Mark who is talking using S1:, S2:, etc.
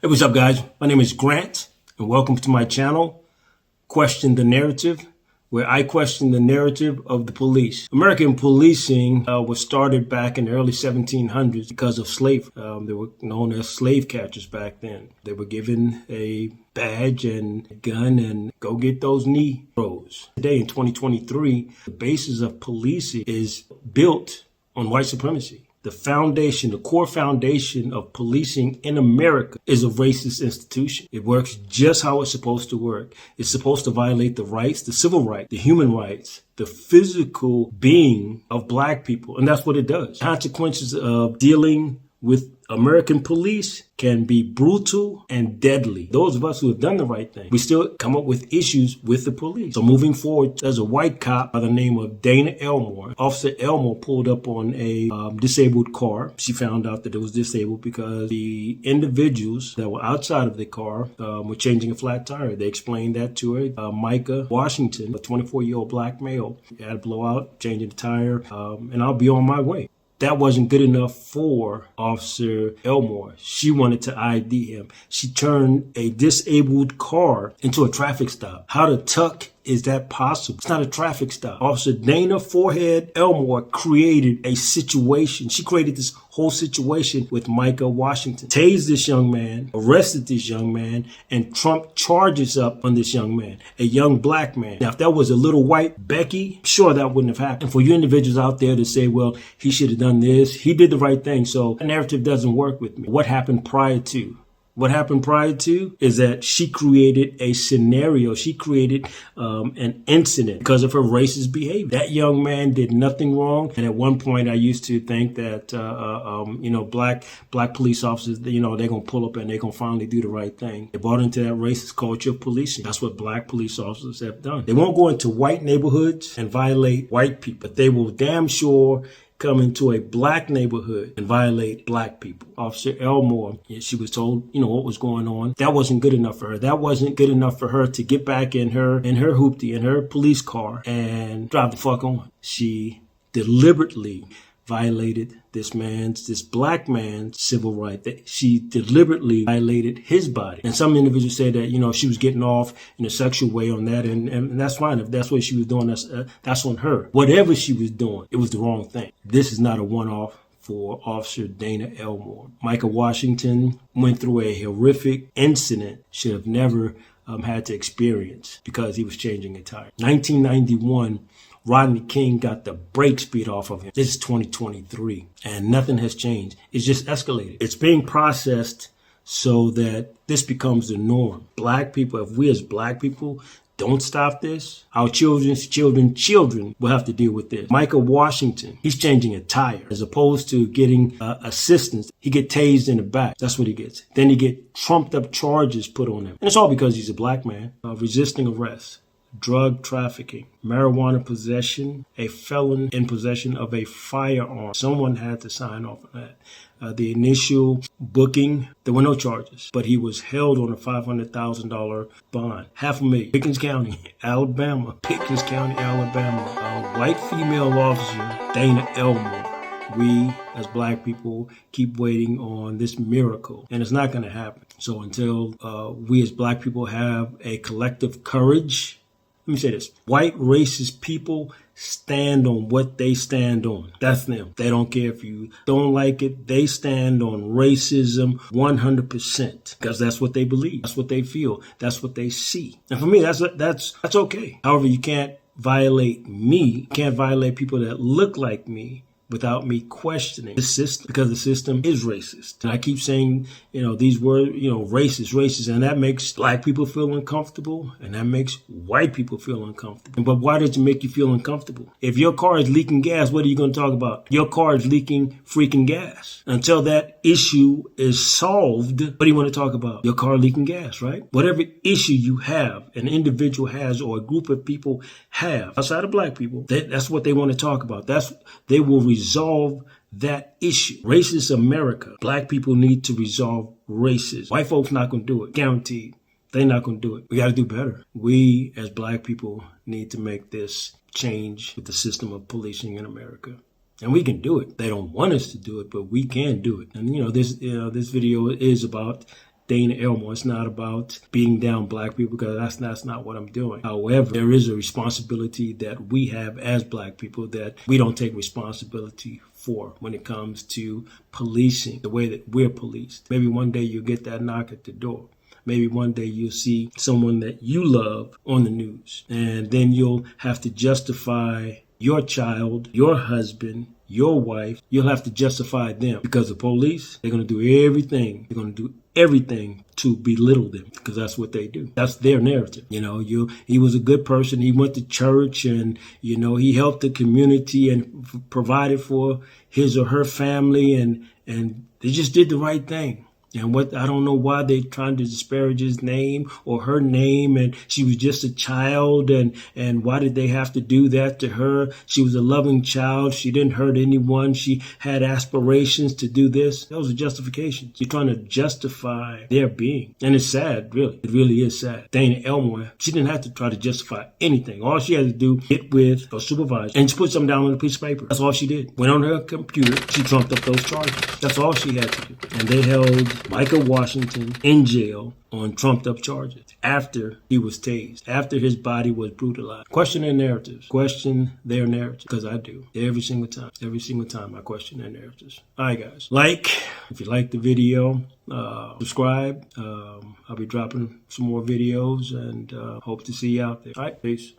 S1: Hey, what's up, guys? My name is Grant, and welcome to my channel, Question the Narrative, where I question the narrative of the police. American policing was started back in the early 1700s because of slavery. They were known as slave catchers back then. They were given a badge and a gun and go get those Negroes. Today, in 2023, the basis of policing is built on white supremacy. The foundation, the core foundation of policing in America is a racist institution. It works just how it's supposed to work. It's supposed to violate the rights, the civil rights, the human rights, the physical being of black people. And that's what it does. Consequences of dealing with American police can be brutal and deadly. Those of us who have done the right thing, we still come up with issues with the police. So moving forward, there's a white cop by the name of Dana Elmore. Officer Elmore pulled up on a disabled car. She found out that it was disabled because the individuals that were outside of the car were changing a flat tire. They explained that to her. Micah Washington, a 24-year-old black male, had a blowout, changing the tire, and I'll be on my way. That wasn't good enough for Officer Elmore. She wanted to ID him. She turned a disabled car into a traffic stop. How the tuck is that possible? It's not a traffic stop. Officer Dana Forehead Elmore created a situation. She created this whole situation with Micah Washington. Tased this young man, arrested this young man, and trumped charges up on this young man, a young black man. Now, if that was a little white Becky, sure, that wouldn't have happened. And for you individuals out there to say, well, he should have done this, he did the right thing, so the narrative doesn't work with me. What happened prior to? What happened prior to is that she created a scenario. She created an incident because of her racist behavior. That young man did nothing wrong. And at one point, I used to think that, black police officers, they're going to pull up and they're going to finally do the right thing. They bought into that racist culture of policing. That's what black police officers have done. They won't go into white neighborhoods and violate white people, but they will damn sure come into a black neighborhood and violate black people. Officer Elmore, she was told, what was going on. That wasn't good enough for her. That wasn't good enough for her to get back in her hoopty, in her police car and drive the fuck on. She deliberately violated this black man's civil right. That she deliberately violated his body. And some individuals say that, she was getting off in a sexual way on that. And that's fine. If that's what she was doing, that's on her. Whatever she was doing, it was the wrong thing. This is not a one-off for Officer Dana Elmore. Micah Washington went through a horrific incident should have never had to experience because he was changing a tire. 1991, Rodney King got the brakes beat off of him. This is 2023, and nothing has changed. It's just escalated. It's being processed so that this becomes the norm. Black people, if we as black people don't stop this, our children's children will have to deal with this. Micah Washington, he's changing a tire. As opposed to getting assistance, he get tased in the back. That's what he gets. Then he get trumped up charges put on him. And it's all because he's a black man. Resisting arrest, drug trafficking, marijuana possession, a felon in possession of a firearm. Someone had to sign off on that. The initial booking, there were no charges, but he was held on a $500,000 bond. $500,000. Pickens County, Alabama. Pickens County, Alabama. White female officer, Dana Elmore. We, as black people, keep waiting on this miracle, and it's not going to happen. So until we as black people have a collective courage, let me say this. White racist people stand on what they stand on. That's them. They don't care if you don't like it. They stand on racism 100% because that's what they believe. That's what they feel. That's what they see. And for me, that's okay. However, you can't violate me. You can't violate people that look like me without me questioning the system, because the system is racist. And I keep saying, these words, racist, and that makes black people feel uncomfortable, and that makes white people feel uncomfortable. But why does it make you feel uncomfortable? If your car is leaking gas, what are you going to talk about? Your car is leaking freaking gas. Until that issue is solved, what do you want to talk about? Your car leaking gas, right? Whatever issue you have, an individual has, or a group of people have, outside of black people, that's what they want to talk about. They will resolve that issue. Racist America. Black people need to resolve racism. White folks not going to do it. Guaranteed. They're not going to do it. We got to do better. We as black people need to make this change with the system of policing in America. And we can do it. They don't want us to do it, but we can do it. And this video is about Dana Elmore. It's not about beating down black people, because that's not what I'm doing. However, there is a responsibility that we have as black people that we don't take responsibility for when it comes to policing, the way that we're policed. Maybe one day you'll get that knock at the door. Maybe one day you'll see someone that you love on the news, and then you'll have to justify your child, your husband, your wife. You'll have to justify them, because the police, they're going to do everything. They're going to do everything to belittle them, because that's what they do. That's their narrative. He was a good person. He went to church, and, he helped the community and provided for his or her family, and they just did the right thing. And I don't know why they're trying to disparage his name or her name, and she was just a child, and why did they have to do that to her? She was a loving child. She didn't hurt anyone. She had aspirations to do this. Those are justifications. You're trying to justify their being. And it's sad, really. It really is sad. Dana Elmore, she didn't have to try to justify anything. All she had to do, get with her supervisor and put something down on a piece of paper. That's all she did. Went on her computer. She trumped up those charges. That's all she had to do. And they held Michael Washington in jail on trumped up charges after he was tased, after his body was brutalized. Question their narratives. Question their narratives, because I do. Every single time. Every single time I question their narratives. All right, guys. If you like the video, subscribe. I'll be dropping some more videos, and hope to see you out there. All right, peace.